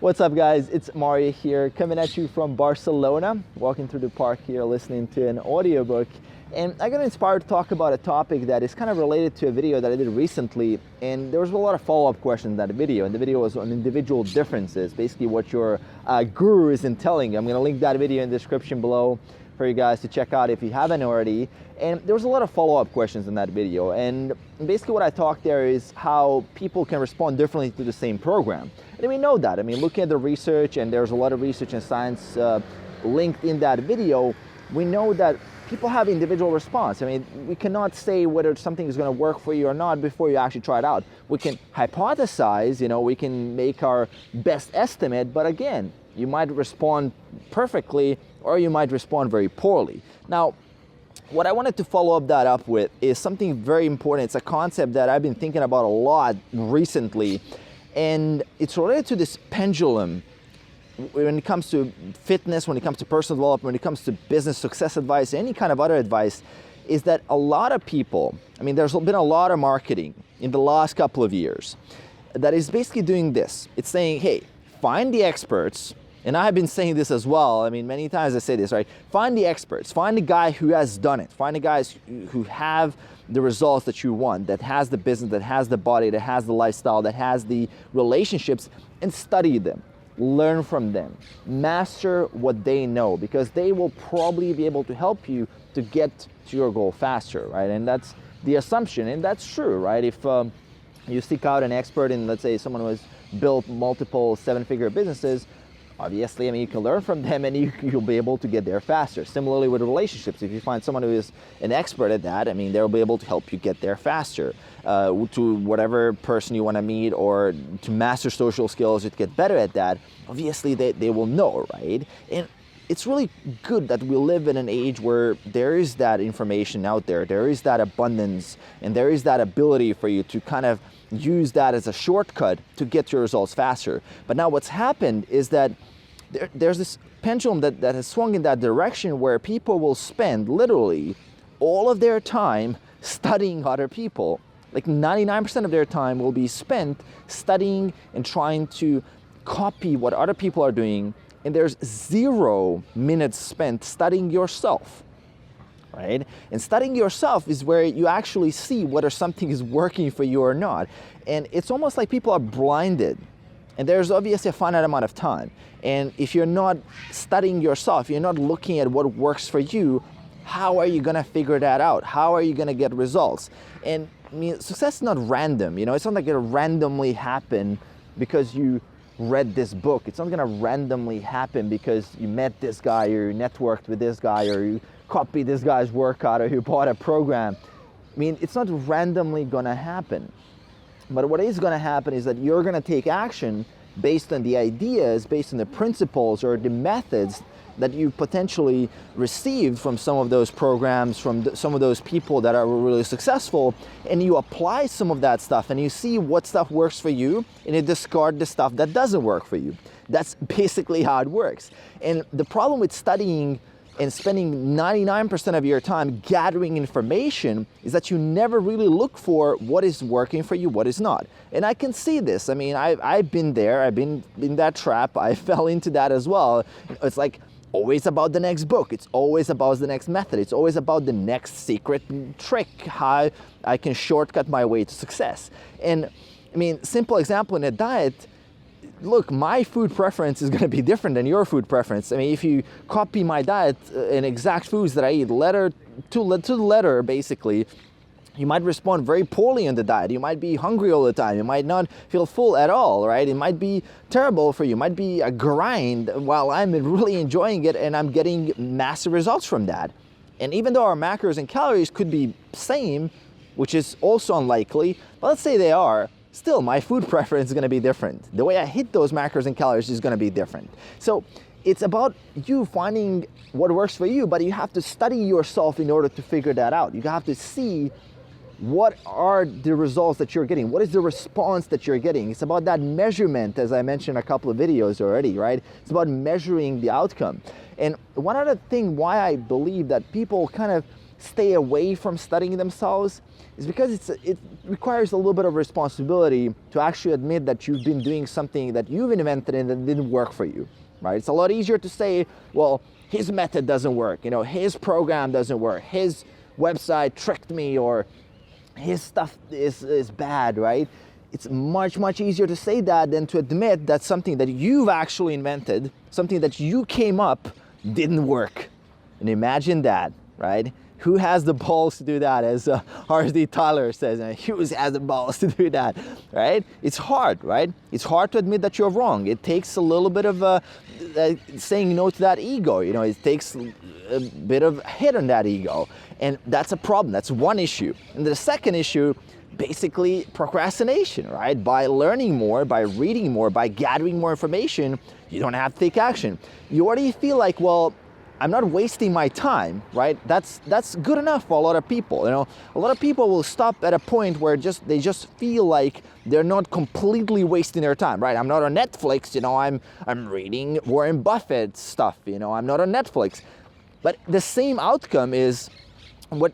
What's up, guys? It's Mario here, coming at you from Barcelona, walking through the park here, listening to an audiobook. And I got inspired to talk about a topic that is kind of related to a video that I did recently, and there was a lot of follow-up questions in that video, and the video was on individual differences, basically what your guru isn't telling you. I'm going to link that video in the description below for you guys to check out if you haven't already. And there was a lot of follow-up questions in that video, and basically what I talked there is how people can respond differently to the same program. And we know that. I mean, looking at the research, and there's a lot of research and science linked in that video, we know that people have individual response. I mean, we cannot say whether something is going to work for you or not before you actually try it out. We can hypothesize, we can make our best estimate, but again, you might respond perfectly or you might respond very poorly. Now, what I wanted to follow that up with is something very important. It's a concept that I've been thinking about a lot recently, and it's related to this pendulum when it comes to fitness, when it comes to personal development, when it comes to business success advice, any kind of other advice, is that a lot of people, there's been a lot of marketing in the last couple of years that is basically doing this. It's saying, hey, find the experts. And I have been saying this as well. Many times I say this, right? Find the experts. Find the guy who has done it. Find the guys who have the results that you want, that has the business, that has the body, that has the lifestyle, that has the relationships, and study them. Learn from them. Master what they know, because they will probably be able to help you to get to your goal faster, right? And that's the assumption, and that's true, right? If you seek out an expert in, let's say, someone who has built multiple seven-figure businesses, obviously, you can learn from them and you'll be able to get there faster. Similarly with relationships, if you find someone who is an expert at that, they'll be able to help you get there faster. To whatever person you want to meet, or to master social skills, to get better at that, obviously they will know, right? And it's really good that we live in an age where there is that information out there, there is that abundance, and there is that ability for you to kind of use that as a shortcut to get your results faster. But now what's happened is that there's this pendulum that has swung in that direction, where people will spend literally all of their time studying other people. Like 99% of their time will be spent studying and trying to copy what other people are doing, and there's 0 minutes spent studying yourself. Right? And studying yourself is where you actually see whether something is working for you or not. And it's almost like people are blinded. And there's obviously a finite amount of time. And if you're not studying yourself, you're not looking at what works for you, how are you going to figure that out? How are you going to get results? And success is not random. It's not like it'll randomly happen because you read this book. It's not going to randomly happen because you met this guy, or you networked with this guy, or you copied this guy's workout, or you bought a program. It's not randomly going to happen. But what is going to happen is that you're going to take action based on the ideas, based on the principles or the methods that you potentially received from some of those programs, from some of those people that are really successful, and you apply some of that stuff and you see what stuff works for you, and you discard the stuff that doesn't work for you. That's basically how it works. And the problem with studying and spending 99% of your time gathering information is that you never really look for what is working for you, what is not. And I can see this. I've been there. I've been in that trap. I fell into that as well. It's like always about the next book. It's always about the next method. It's always about the next secret trick, how I can shortcut my way to success. And simple example in a diet, look, my food preference is going to be different than your food preference. If you copy my diet and exact foods that I eat letter to the letter, basically, you might respond very poorly on the diet. You might be hungry all the time. You might not feel full at all, right? It might be terrible for you. It might be a grind while I'm really enjoying it and I'm getting massive results from that. And even though our macros and calories could be same, which is also unlikely, but let's say they are, still my food preference is going to be different. The way I hit those macros and calories is going to be different. So it's about you finding what works for you, but you have to study yourself in order to figure that out. You have to see what are the results that you're getting? What is the response that you're getting? It's about that measurement, as I mentioned a couple of videos already, right? It's about measuring the outcome. And one other thing why I believe that people kind of stay away from studying themselves is because it requires a little bit of responsibility to actually admit that you've been doing something that you've invented and that didn't work for you, right? It's a lot easier to say, well, his method doesn't work, his program doesn't work, his website tricked me, or his stuff is bad, right? It's much, much easier to say that than to admit that something that you've actually invented, something that you came up, didn't work. And imagine that, right? Who has the balls to do that, as R.D. Tyler says, who has the balls to do that, right? It's hard, right? It's hard to admit that you're wrong. It takes a little bit of saying no to that ego. It takes a bit of hit on that ego. And that's a problem. That's one issue. And the second issue, basically procrastination, right? By learning more, by reading more, by gathering more information, you don't have to take action. You already feel like, well, I'm not wasting my time, right? That's good enough for a lot of people. A lot of people will stop at a point where they just feel like they're not completely wasting their time, right? I'm not on Netflix, I'm reading Warren Buffett stuff, I'm not on Netflix. But the same outcome is,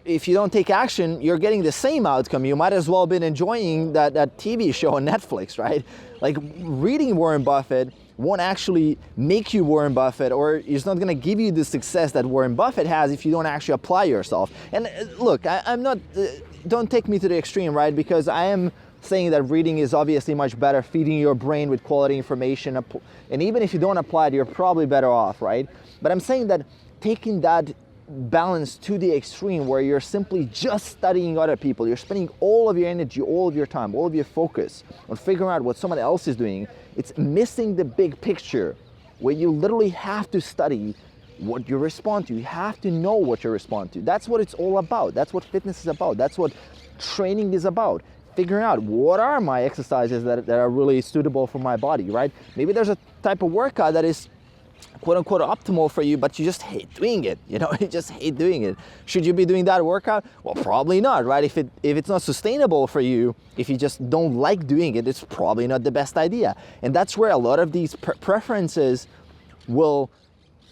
if you don't take action, you're getting the same outcome. You might as well have been enjoying that TV show on Netflix, right? Like, reading Warren Buffett won't actually make you Warren Buffett, or it's not going to give you the success that Warren Buffett has if you don't actually apply yourself. And look, I'm not, don't take me to the extreme, right? Because I am saying that reading is obviously much better, feeding your brain with quality information. And even if you don't apply it, you're probably better off, right? But I'm saying that taking that balance to the extreme where you're simply just studying other people, you're spending all of your energy, all of your time, all of your focus on figuring out what someone else is doing, it's missing the big picture where you literally have to study what you respond to. You have to know what you respond to. That's what it's all about. That's what fitness is about. That's what training is about. Figuring out what are my exercises that are really suitable for my body, right? Maybe there's a type of workout that is quote unquote optimal for you, but you just hate doing it. You just hate doing it. Should you be doing that workout? Well, probably not, right? If it's not sustainable for you, if you just don't like doing it, it's probably not the best idea. And that's where a lot of these preferences will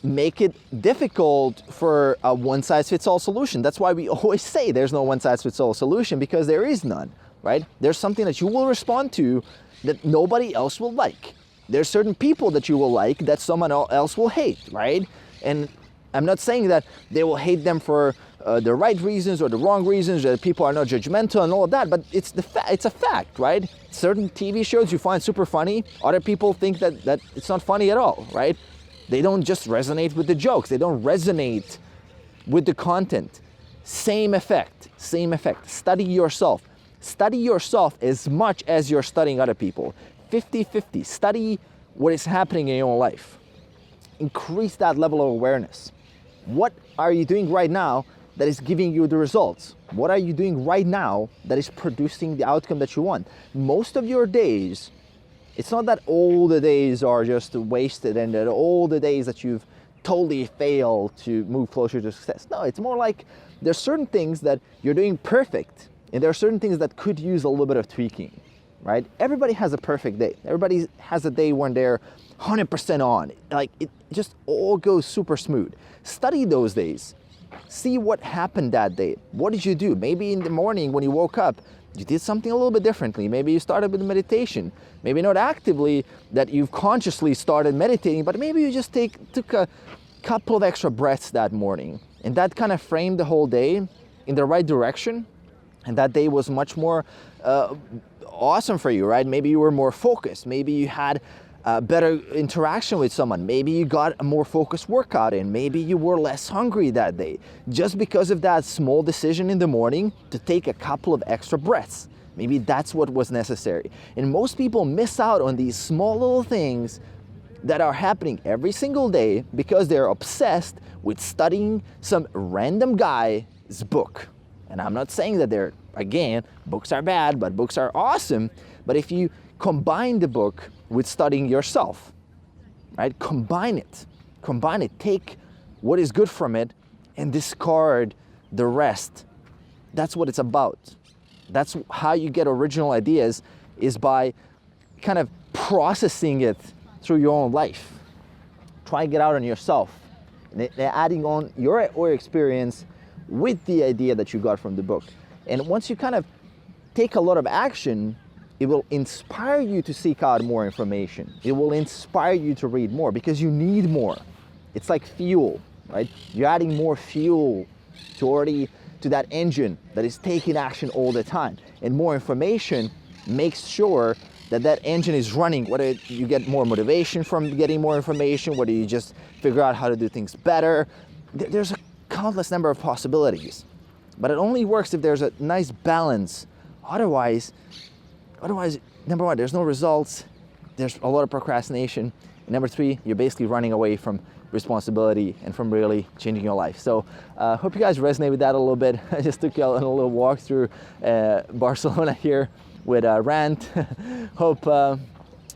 make it difficult for a one-size-fits-all solution. That's why we always say there's no one-size-fits-all solution, because there is none, right? There's something that you will respond to that nobody else will like. There's certain people that you will like that someone else will hate, right? And I'm not saying that they will hate them for the right reasons or the wrong reasons, that people are not judgmental and all of that, but it's a fact, right? Certain TV shows you find super funny, other people think that it's not funny at all, right? They don't just resonate with the jokes, they don't resonate with the content. Same effect. Study yourself. Study yourself as much as you're studying other people. 50-50. Study what is happening in your life. Increase that level of awareness. What are you doing right now that is giving you the results? What are you doing right now that is producing the outcome that you want? Most of your days, it's not that all the days are just wasted and that all the days that you've totally failed to move closer to success. No, it's more like there's certain things that you're doing perfect, and there are certain things that could use a little bit of tweaking. Right? Everybody has a perfect day. Everybody has a day when they're 100% on. Like, it just all goes super smooth. Study those days. See what happened that day. What did you do? Maybe in the morning when you woke up, you did something a little bit differently. Maybe you started with meditation. Maybe not actively that you've consciously started meditating, but maybe you just took a couple of extra breaths that morning. And that kind of framed the whole day in the right direction. And that day was much more awesome for you, right? Maybe you were more focused. Maybe you had better interaction with someone. Maybe you got a more focused workout in. Maybe you were less hungry that day. Just because of that small decision in the morning to take a couple of extra breaths. Maybe that's what was necessary. And most people miss out on these small little things that are happening every single day because they're obsessed with studying some random guy's book. And I'm not saying that again, books are bad, but books are awesome. But if you combine the book with studying yourself, right? Combine it. Take what is good from it and discard the rest. That's what it's about. That's how you get original ideas, is by kind of processing it through your own life. Try and get out on yourself. And adding on your experience with the idea that you got from the book. And once you kind of take a lot of action, it will inspire you to seek out more information. It will inspire you to read more because you need more. It's like fuel, right? You're adding more fuel to that engine that is taking action all the time. And more information makes sure that that engine is running, whether you get more motivation from getting more information, whether you just figure out how to do things better. There's a countless number of possibilities, but it only works if there's a nice balance. Otherwise, number one, there's no results, there's a lot of procrastination, and number three, you're basically running away from responsibility and from really changing your life. So hope you guys resonate with that a little bit. I just took you on a little walk through Barcelona here with Rant. Hope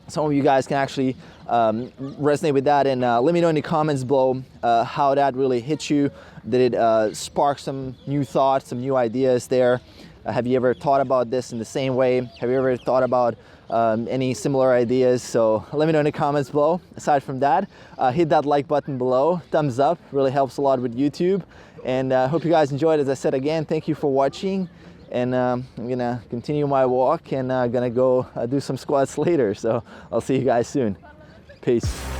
some of you guys can actually resonate with that, and let me know in the comments below how that really hit you. Did it spark some new thoughts, some new ideas there? Have you ever thought about this in the same way? Have you ever thought about any similar ideas? So let me know in the comments below. Aside from that, hit that like button below, thumbs up, really helps a lot with YouTube. And hope you guys enjoyed. As I said again, thank you for watching. And I'm gonna continue my walk and gonna go do some squats later. So I'll see you guys soon. Peace.